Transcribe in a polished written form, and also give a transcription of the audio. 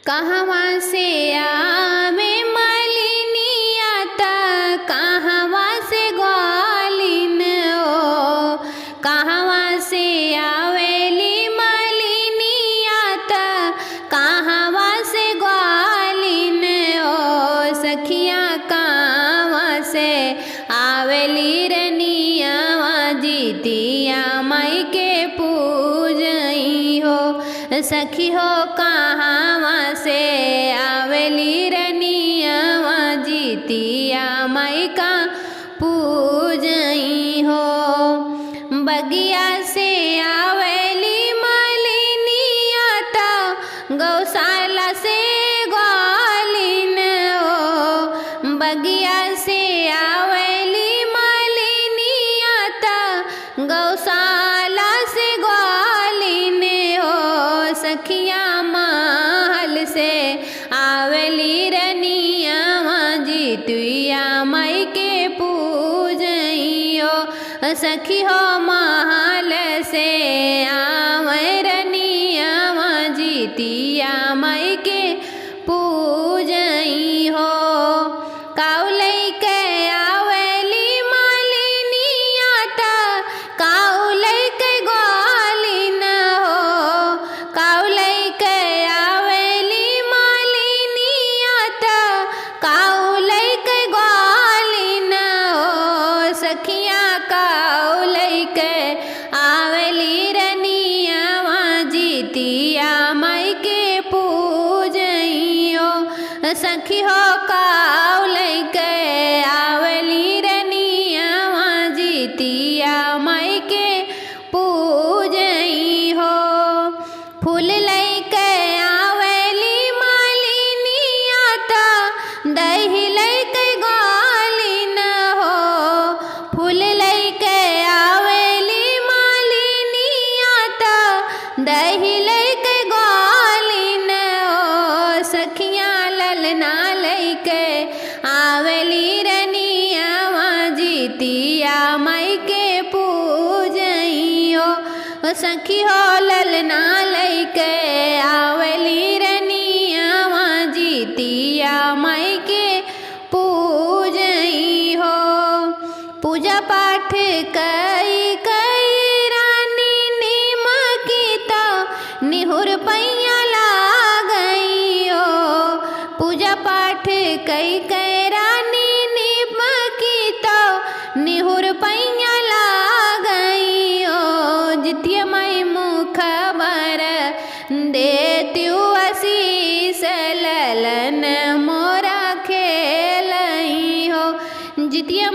कहवा से आवे मालिनिया त कहवा से ग्वालिन ओ, कहवा से आवेली मालिनिया त कहवा से ग्वालिन ओ, सखिया कहवा से आवेली रनियावा जीतिया माई के पूजई हो। सखी हो कहवा से आवेली रनियावा जीतिया माई का पूजई हो। बगिया से आवेली मालिनिया त गौशाला से ग्वालिन ओ, बगिया से आवेली मालिनिया त गौशाला से ग्वालिन हो। सखिया महल से आवेली रनियावा जीतिया माई के पूजई हो। सखी हो महल से आवे रनियावा जीतिया माई के पूजई हो। काऊ लइके आवेली मालिनिया त काऊ लइके ग्वालिन हो, काऊ लइके आवेली मालिनिया त काऊ लइके ग्वालिन हो। सखिया काऊ लइके आवेली रनियावा जीतिया माई के पूजई हो। सखी हो काऊ लइके आवेली रनियावा जीतिया माई के पूजई हो। फूल लइके आवेली मालिनिया त दही लइके ग्वालिन हो, फूल लइके आवेली मालिनिया त दही लइके ग्वालिन हो। सखिया ललना लइके आवेली रनियावा जीतिया माई के पूजई हो। सखी हो ललना लइके आवेली रनियावा जीतिया माई के पूजई हो। पूजा पाठ कई कई रानी निमकी त निहुर पैया लागई हो। पूजा पाठ कई कई रानी निमकी त निहुर पैया लागई हो। जितिया माई मुख बर देत्यु आशीष ललन मोरा खेलई हो। जितिया